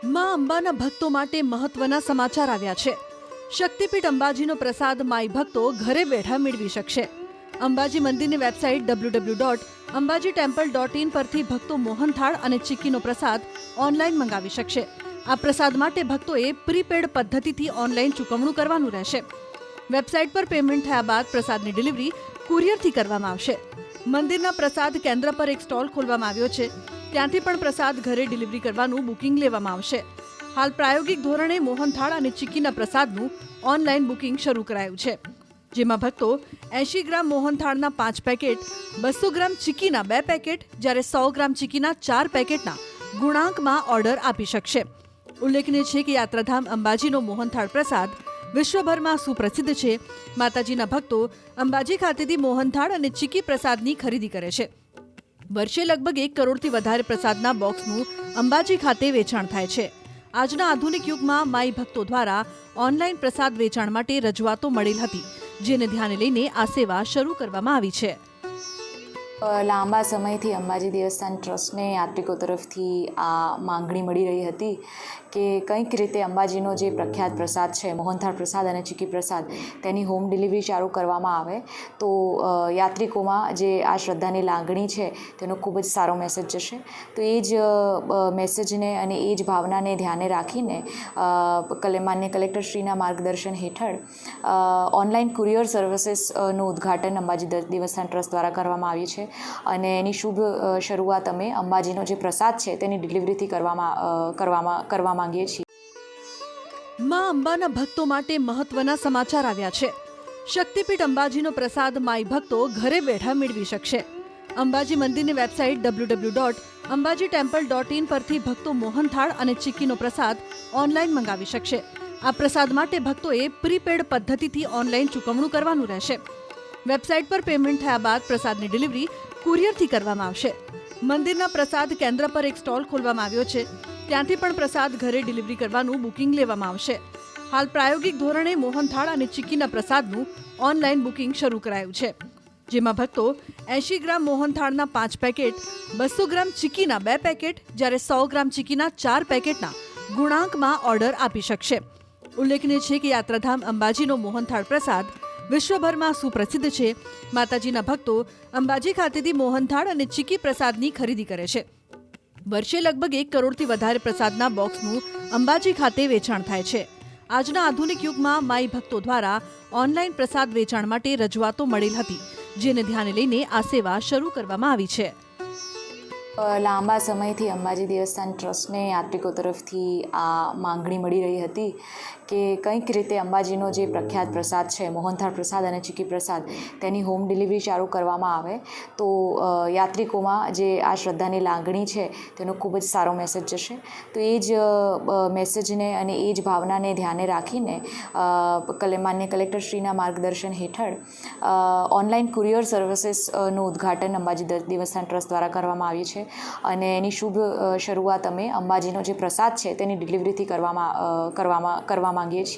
માં અંબાના ભક્તો માટે મહત્વના સમાચાર આવ્યા છે. શક્તિપીઠ અંબાજીનો પ્રસાદ માઈ ભક્તો ઘરે બેઠા મેળવી શકશે. અંબાજી મંદિરની વેબસાઇટ www.ambajitemple.in પરથી ભક્તો મોહનથાળ અને ચીક્કીનો પ્રસાદ ઓનલાઈન મંગાવી શકશે. આ પ્રસાદ માટે ભક્તોએ પ્રીપેડ પદ્ધતિથી ઓનલાઈન ચૂકવણું કરવાનું રહેશે. વેબસાઇટ પર પેમેન્ટ થયા બાદ પ્રસાદની ડિલિવરી કુરિયરથી કરવામાં આવશે. મંદિરના પ્રસાદ કેન્દ્ર પર એક સ્ટોલ ખોલવામાં આવ્યો છે. ત્યાંથી પણ પ્રસાદ ઘરે ડિલિવરી કરવાનું બુકિંગ લેવામાં આવશે. હાલ પ્રાયોગિક ધોરણે મોહનથાળ અને ચીક્કીના પ્રસાદનું ઓનલાઈન બુકિંગ શરૂ કરાયું છે, જેમાં ભક્તો 80 ગ્રામ મોહનથાળના 5 પેકેટ, 200 ગ્રામ ચીક્કીના 2 પેકેટ, જ્યારે 100 ગ્રામ ચીક્કીના 4 પેકેટના ગુણાંકમાં ઓર્ડર આપી શકશે. ઉલ્લેખનીય છે કે યાત્રાધામ અંબાજીનો મોહનથાળ પ્રસાદ વિશ્વભરમાં સુપ્રસિદ્ધ છે. માતાજીના ભક્તો અંબાજી ખાતેથી મોહનથાળ અને ચીક્કી પ્રસાદની ખરીદી કરે છે. વર્ષે લગભગ 1 કરોડથી વધારે પ્રસાદના બોક્સનું અંબાજી ખાતે વેચાણ થાય છે. આજના આધુનિક યુગમાં માઈ ભક્તો દ્વારા ઓનલાઈન પ્રસાદ વેચાણ માટે રજૂઆતો મળેલ હતી, જેને ધ્યાને લઈને આ સેવા શરૂ કરવામાં આવી છે. લાંબા સમયથી અંબાજી દેવસ્થાન ટ્રસ્ટને યાત્રિકો તરફથી આ માંગણી મળી રહી હતી કે કંઈક રીતે અંબાજીનો જે પ્રખ્યાત પ્રસાદ છે મોહનથાળ પ્રસાદ અને ચીક્કી પ્રસાદ, તેની હોમ ડિલિવરી ચાલુ કરવામાં આવે તો યાત્રિકોમાં જે આ શ્રદ્ધાની લાગણી છે તેનો ખૂબ જ સારો મેસેજ જશે. તો એ જ મેસેજને અને એ જ ભાવનાને ધ્યાને રાખીને માન્ય કલેક્ટરશ્રીના માર્ગદર્શન હેઠળ ઓનલાઈન કુરિયર સર્વિસીસનું ઉદ્ઘાટન અંબાજી દેવસ્થાન ટ્રસ્ટ દ્વારા કરવામાં આવ્યું છે અને એની શુભ શરૂઆત અમે અંબાજીનો જે પ્રસાદ છે તેની ડિલિવરીથી કરવા માંગીએ છીએ. માં અંબાના ભક્તો માટે મહત્વના સમાચાર આવ્યા છે. શક્તિપીઠ અંબાજીનો પ્રસાદ માઈ ભક્તો ઘરે બેઠા મેળવી શકશે. અંબાજી મંદિરની વેબસાઇટ www.ambajitemple.in પરથી ભક્તો મોહનથાળ અને ચીક્કીનો પ્રસાદ ઓનલાઈન મંગાવી શકશે. આ પ્રસાદ માટે ભક્તોએ પ્રીપેડ પદ્ધતિથી ઓનલાઈન ચૂકવણું કરવાનું રહેશે. વેબસાઇટ પર પેમેન્ટ થયા બાદ પ્રસાદની ડિલિવરી કુરિયરથી કરવામાં આવશે. મંદિરના પ્રસાદ કેન્દ્ર પર એક સ્ટોલ ખોલવામાં આવ્યો છે. ત્યાંથી પણ પ્રસાદ ઘરે ડિલિવરી કરવાનું બુકિંગ લેવામાં આવશે. હાલ પ્રાયોગિક ધોરણે મોહનથાળ અને ચીક્કીના પ્રસાદનું ઓનલાઈન બુકિંગ શરૂ કરાયું છે, જેમાં ભક્તો 80 ગ્રામ મોહનથાળના 5 પેકેટ, 200 ગ્રામ ચીક્કીના 2 પેકેટ, જ્યારે 100 ગ્રામ ચીક્કીના 4 પેકેટના ગુણાંકમાં ઓર્ડર આપી શકશે. ઉલ્લેખનીય છે કે યાત્રાધામ અંબાજીનો મોહનથાળ પ્રસાદ વિશ્વભરમાં સુપ્રસિદ્ધ છે. માતાજીના ભક્તો અંબાજી ખાતેથી મોહનથાળ અને ચીક્કી પ્રસાદની ખરીદી કરે છે. વર્ષે લગભગ 1 કરોડથી વધારે પ્રસાદના બોક્સનું અંબાજી ખાતે વેચાણ થાય છે. આજના આધુનિક યુગમાં માઈ ભક્તો દ્વારા ઓનલાઈન પ્રસાદ વેચાણ માટે રજૂઆતો મળેલ હતી, જેને ધ્યાને લઈને આ સેવા શરૂ કરવામાં આવી છે. લાંબા સમયથી અંબાજી દેવસ્થાન ટ્રસ્ટને યાત્રિકો તરફથી આ માંગણી મળી રહી હતી કે કંઈક રીતે અંબાજીનો જે પ્રખ્યાત પ્રસાદ છે મોહનથાળ પ્રસાદ અને ચીક્કી પ્રસાદ, તેની હોમ ડિલિવરી ચાલુ કરવામાં આવે તો યાત્રિકોમાં જે આ શ્રદ્ધાની લાગણી છે તેનો ખૂબ જ સારો મેસેજ જશે. તો એ જ મેસેજને અને એ જ ભાવનાને ધ્યાને રાખીને માન્ય કલેક્ટરશ્રીના માર્ગદર્શન હેઠળ ઓનલાઈન કુરિયર સર્વિસીસનું ઉદ્ઘાટન અંબાજી દેવસ્થાન ટ્રસ્ટ દ્વારા કરવામાં આવ્યું છે અને એની શુભ શરૂઆત અમે અંબાજીનો જે પ્રસાદ છે તેની ડિલિવરીથી કરવા માંગીએ છીએ.